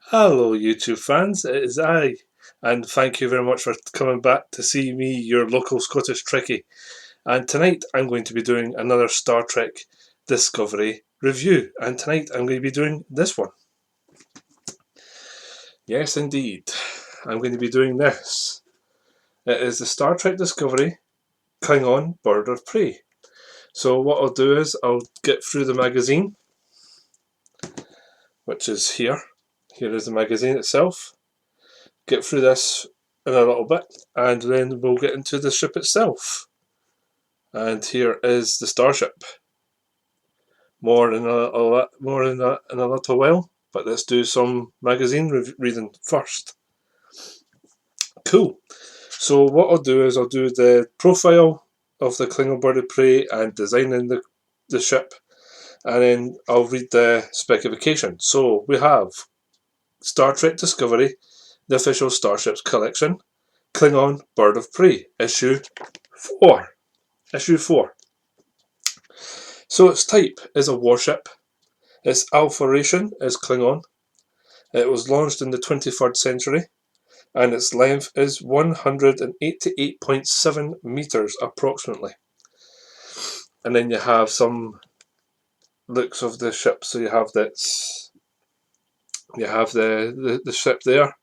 Hello, YouTube fans, it is I, and thank you very much for coming back to see me, your local Scottish Trekkie. And tonight I'm going to be doing another Star Trek Discovery review, and tonight I'm going to be doing this one. Yes, indeed, I'm going to be doing this. It is the Star Trek Discovery Klingon Bird of Prey. So what I'll do is I'll get through the magazine, which is here. Here is the magazine itself. Get through this in a little bit, and then we'll get into the ship itself. And here is the Starship. More in a little while, but let's do some magazine reading first. Cool. So what I'll do is I'll do the profile of the Klingon bird of prey and designing the ship, and then I'll read the specification. So we have Star Trek Discovery, the official Starships collection, Klingon Bird of Prey, issue 4. Issue 4. So its type is a warship. Its alpha ration is Klingon. It was launched in the 23rd century, and its length is 188.7 meters approximately. And then you have some looks of the ship. So you have this, you have the ship there,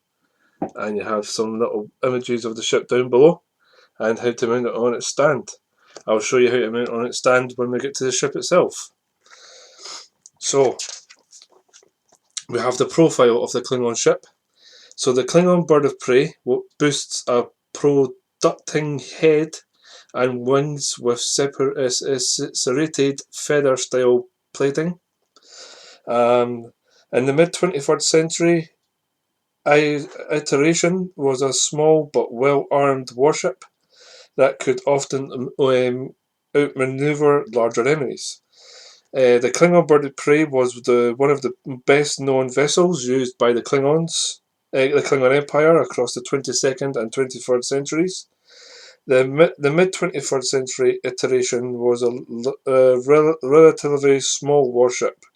and you have some little images of the ship down below, and how to mount it on its stand. I'll show you how to mount on its stand when we get to the ship itself. So we have the profile of the Klingon ship. So the Klingon bird of prey boasts a projecting head and wings with serrated feather-style plating. In the mid-21st century, iteration was a small but well-armed warship that could often outmaneuver larger enemies. The Klingon bird of prey was one of the best-known vessels used by the Klingons, the Klingon Empire across the 22nd and 23rd centuries. The mid-21st century iteration was a relatively small warship,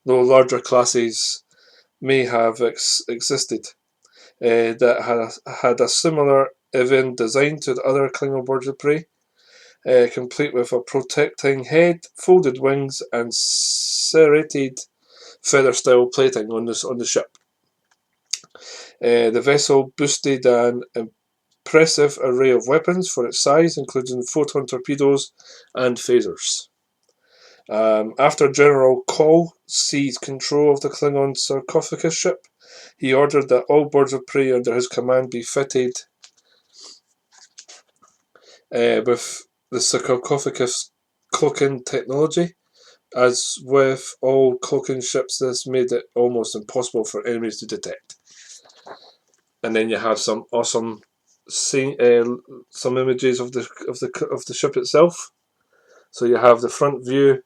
though larger classes may have existed, that had a similar event design to the other Klingon birds of prey, complete with a protecting head, folded wings, and serrated feather-style plating on the ship. The vessel boasted an impressive array of weapons for its size, including photon torpedoes and phasers. After General Call seized control of the Klingon sarcophagus ship, he ordered that all birds of prey under his command be fitted with the sarcophagus cloaking technology. As with all cloaking ships, this made it almost impossible for enemies to detect. And then you have some awesome some images of the ship itself. So you have the front view,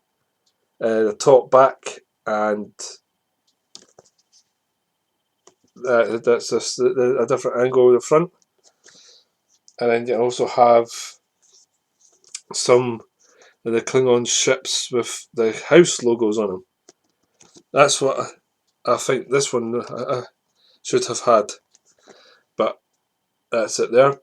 the top, back, and that's a different angle of the front. And then you also have some of the Klingon ships with the house logos on them. That's what I think this one should have had. But that's it there.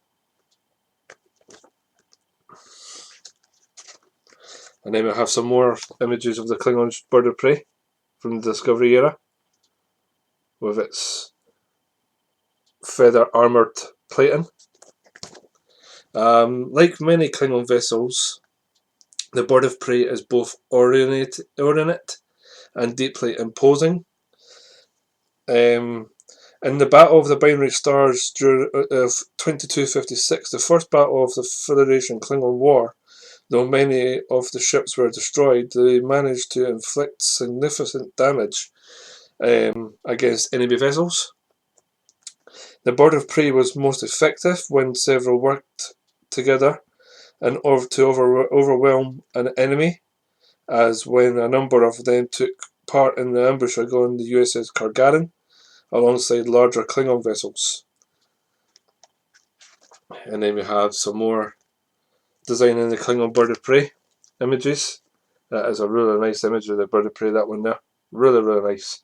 And then we have some more images of the Klingon bird of prey from the Discovery era, with its feather armoured plating. Like many Klingon vessels, the bird of prey is both ornate and deeply imposing. In the Battle of the Binary Stars of 2256, the first battle of the Federation Klingon War, though many of the ships were destroyed, they managed to inflict significant damage against enemy vessels. The bird of prey was most effective when several worked together in order to overwhelm an enemy, as when a number of them took part in the ambush on the USS Kargarin alongside larger Klingon vessels. And then we have some more designing the Klingon bird of prey images. That is a really nice image of the bird of prey, that one there. Really, really nice.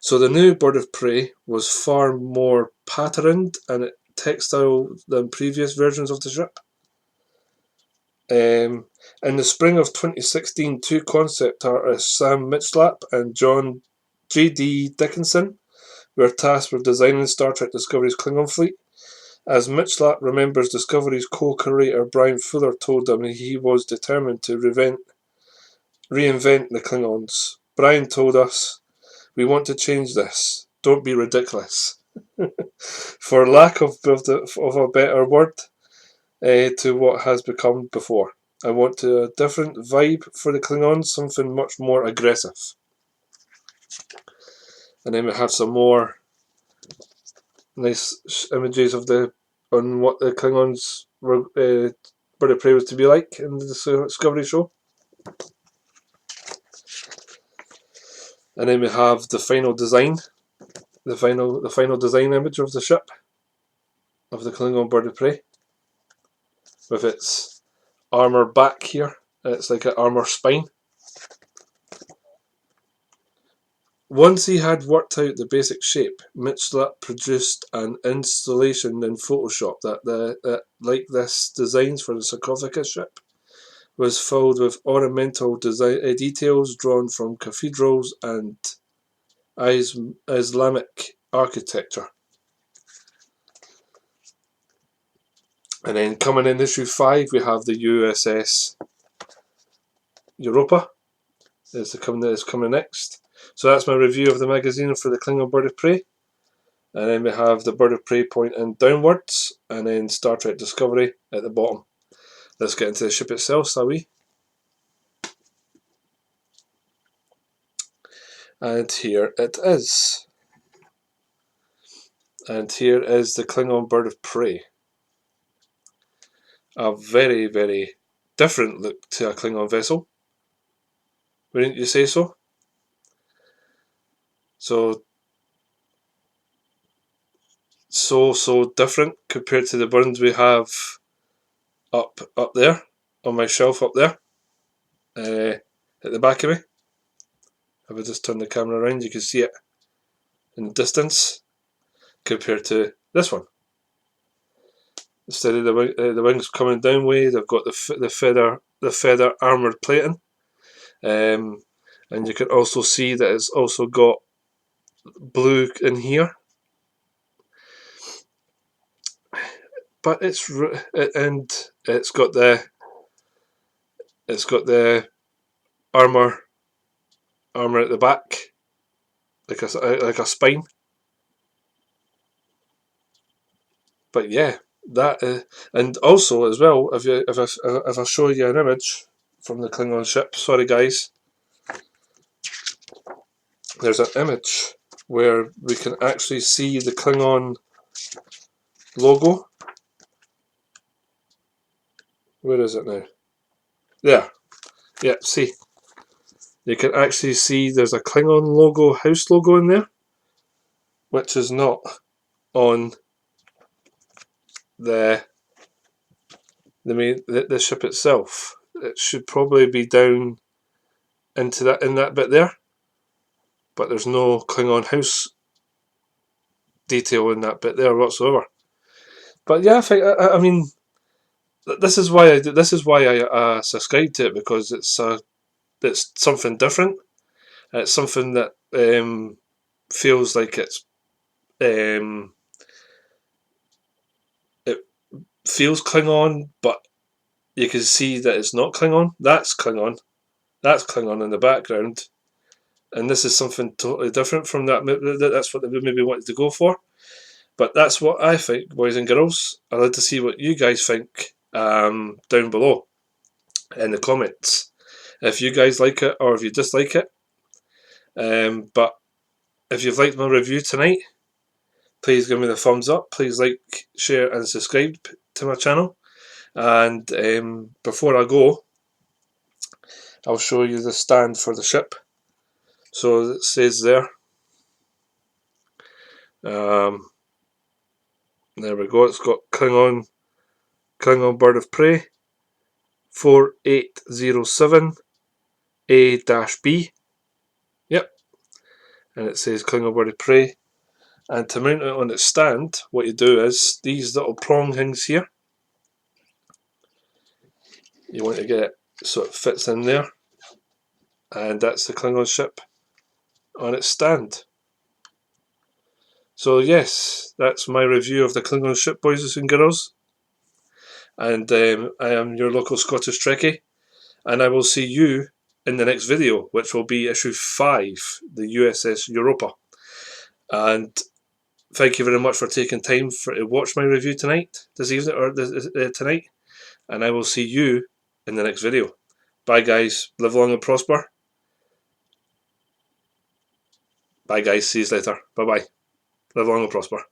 So the new bird of prey was far more patterned and textile than previous versions of the ship. In the spring of 2016, two concept artists, Sam Mitchlap and John J.D. Dickinson, were tasked with designing Star Trek Discovery's Klingon fleet. As Mitchlap remembers, Discovery's co-creator Brian Fuller told him he was determined to reinvent the Klingons. Brian told us, "We want to change this. Don't be ridiculous." For lack of a better word, to what has become before. I want a different vibe for the Klingons, something much more aggressive. And then we have some more nice images of on what the Klingons were Bird of Prey was to be like in the Discovery show. And then we have the final design, the final design image of the ship, of the Klingon Bird of Prey, with its armour back here. It's like an armour spine. Once he had worked out the basic shape, Mitchlap produced an installation in Photoshop that, like this designs for the sarcophagus ship, was filled with ornamental details drawn from cathedrals and Islamic architecture. And then coming in issue 5, we have the USS Europa. Is coming next. So that's my review of the magazine for the Klingon Bird of Prey. And then we have the Bird of Prey pointing downwards, and then Star Trek Discovery at the bottom. Let's get into the ship itself, shall we? And here it is. And here is the Klingon Bird of Prey. A very, very different look to a Klingon vessel. Wouldn't you say so? So different compared to the ones we have up there on my shelf up there, at the back of me. If I just turn the camera around, you can see it in the distance compared to this one. Instead of the wings coming down way, they've got the feather armoured plating, and you can also see that it's also got blue in here. But it's got the armour at the back, like a spine. But yeah, that and also as well, if I show you an image from the Klingon ship, sorry guys, there's an image where we can actually see the Klingon logo. Where is it now? There. Yeah, see. You can actually see there's a Klingon logo, house logo in there, which is not on the ship itself. It should probably be down in that bit there, but there's no Klingon house detail in that bit there whatsoever. But yeah, I mean, this is why I subscribe to it, because it's something different. It's something that feels like it feels Klingon, but you can see that it's not Klingon. That's Klingon. That's Klingon in the background. And this is something totally different from that. That's what they maybe wanted to go for. But that's what I think, boys and girls. I'd like to see what you guys think down below in the comments. If you guys like it or if you dislike it. But if you've liked my review tonight, please give me the thumbs up. Please like, share and subscribe to my channel. And before I go, I'll show you the stand for the ship. So it says there. There we go. It's got Klingon Bird of Prey 4807 A-B. Yep. and it says Klingon Bird of Prey. And to mount it on its stand, what you do is these little prong things here. You want to get it so it fits in there, and that's the Klingon ship on its stand. So yes, that's my review of the Klingon ship, boys and girls. And I am your local Scottish Trekkie, and I will see you in the next video, which will be issue 5, the USS Europa. And thank you very much for taking time to watch my review tonight, this evening, or tonight. And I will see you in the next video. Bye guys, live long and prosper. Bye guys, see you later. Bye bye. Live long and prosper.